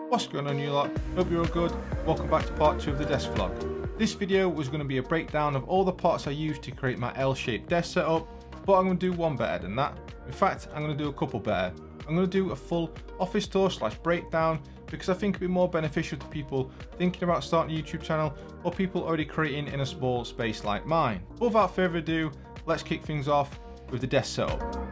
What's going on, you lot? Hope you're all good. Welcome back to part 2 of the desk vlog. This video was going to be a breakdown of all the parts I used to create my L-shaped desk setup, but I'm going to do one better than that. In fact, I'm going to do a couple better. I'm going to do a full office tour / breakdown because I think it'd be more beneficial to people thinking about starting a YouTube channel or people already creating in a small space like mine. But without further ado, let's kick things off with the desk setup.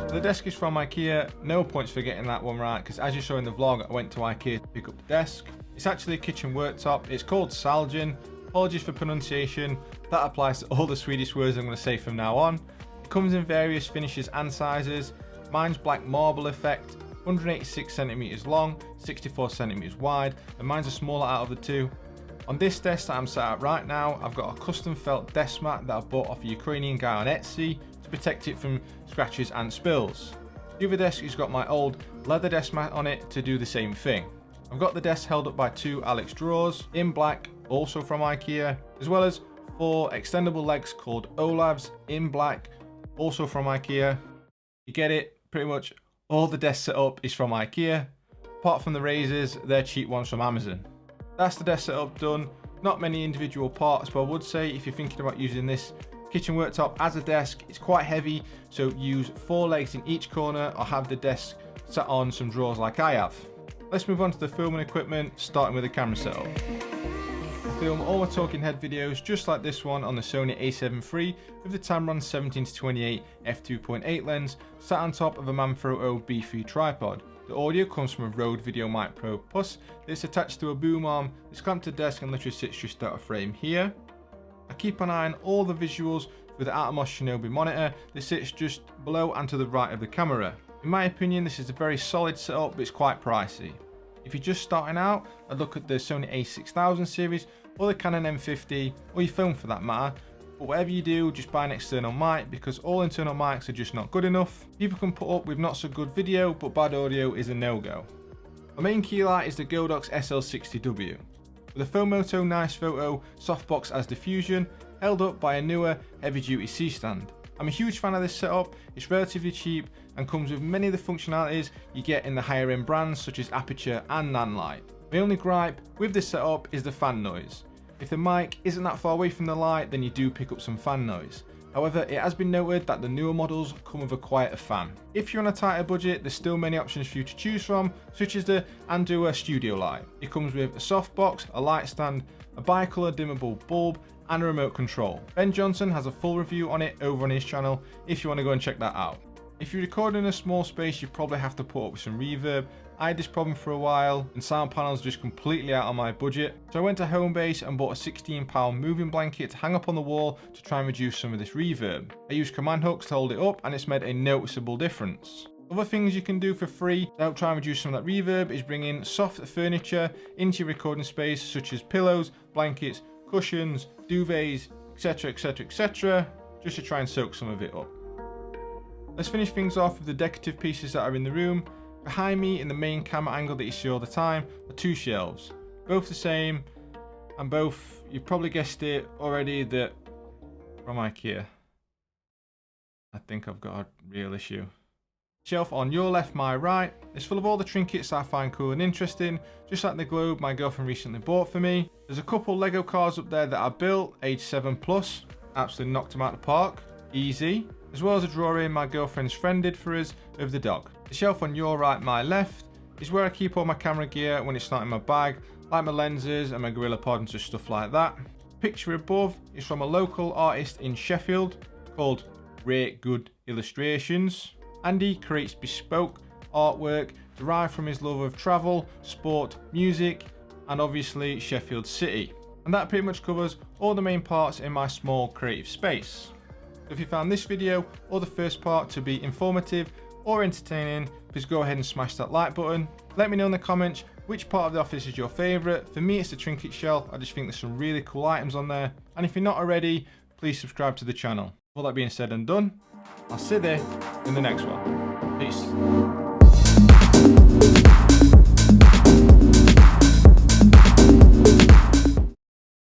The desk is from IKEA, no points for getting that one right because as you saw in the vlog, I went to IKEA to pick up the desk. It's actually a kitchen worktop, it's called Salgin. Apologies for pronunciation, that applies to all the Swedish words I'm going to say from now on. It comes in various finishes and sizes. Mine's black marble effect, 186 centimeters long, 64 centimeters wide, and mine's a smaller out of the two. On this desk that I'm sat at right now, I've got a custom felt desk mat that I bought off a Ukrainian guy on Etsy to protect it from scratches and spills. The other desk has got my old leather desk mat on it to do the same thing. I've got the desk held up by 2 Alex drawers in black, also from IKEA, as well as 4 extendable legs called Olavs in black, also from IKEA. You get it, pretty much all the desk setup is from IKEA, apart from the razors, they're cheap ones from Amazon. That's the desk setup done. Not many individual parts, but I would say if you're thinking about using this kitchen worktop as a desk, it's quite heavy, so use 4 legs in each corner or have the desk sat on some drawers like I have. Let's move on to the filming equipment, starting with the camera setup. I film all my talking head videos just like this one on the Sony a7 III with the Tamron 17-28 f2.8 lens sat on top of a Manfrotto B3 tripod. The audio comes from a Rode VideoMic Pro Plus that's attached to a boom arm that's clamped to the desk and literally sits just out of frame here. I keep an eye on all the visuals with the Atomos Shinobi monitor that sits just below and to the right of the camera. In my opinion, this is a very solid setup, but it's quite pricey. If you're just starting out, I'd look at the Sony a6000 series or the Canon M50 or your phone for that matter. But whatever you do, just buy an external mic because all internal mics are just not good enough. People can put up with not so good video, but bad audio is a no-go. My main key light is the Godox SL60W. With a Fomoto Nice Photo softbox as diffusion, held up by a newer heavy-duty C-stand. I'm a huge fan of this setup, it's relatively cheap and comes with many of the functionalities you get in the higher end brands such as Aperture and Nanlite. My only gripe with this setup is the fan noise. If the mic isn't that far away from the light, then you do pick up some fan noise. However, it has been noted that the newer models come with a quieter fan. If you're on a tighter budget, there's still many options for you to choose from, such as the Andua Studio Light. It comes with a softbox, a light stand, a bicolor dimmable bulb, and a remote control. Ben Johnson has a full review on it over on his channel if you want to go and check that out. If you record in a small space, you probably have to put up with some reverb. I had this problem for a while and sound panels just completely out of my budget. So I went to Homebase and bought a £16 moving blanket to hang up on the wall to try and reduce some of this reverb. I used command hooks to hold it up and it's made a noticeable difference. Other things you can do for free to help try and reduce some of that reverb is bring in soft furniture into your recording space such as pillows, blankets, cushions, duvets, etc, etc, etc, just to try and soak some of it up. Let's finish things off with the decorative pieces that are in the room. Behind me in the main camera angle that you see all the time are 2 shelves, both the same and both, you've probably guessed it already, that from IKEA. I think I've got a real issue. Shelf on your left, my right, is full of all the trinkets I find cool and interesting, just like the globe my girlfriend recently bought for me. There's a couple Lego cars up there that I built, age 7+, absolutely knocked them out of the park, easy, as well as a drawing my girlfriend's friend did for us of the dog. The shelf on your right, my left, is where I keep all my camera gear when it's not in my bag, like my lenses and my Gorilla Pod and just stuff like that. The picture above is from a local artist in Sheffield called Rate Good Illustrations. Andy creates bespoke artwork derived from his love of travel, sport, music, and obviously Sheffield City. And that pretty much covers all the main parts in my small creative space. So if you found this video or the first part to be informative or entertaining, please go ahead and smash that like button. Let me know in the comments which part of the office is your favourite. For me, it's the trinket shelf. I just think there's some really cool items on there. And if you're not already, please subscribe to the channel. All that being said and done, I'll see you there in the next one. Peace.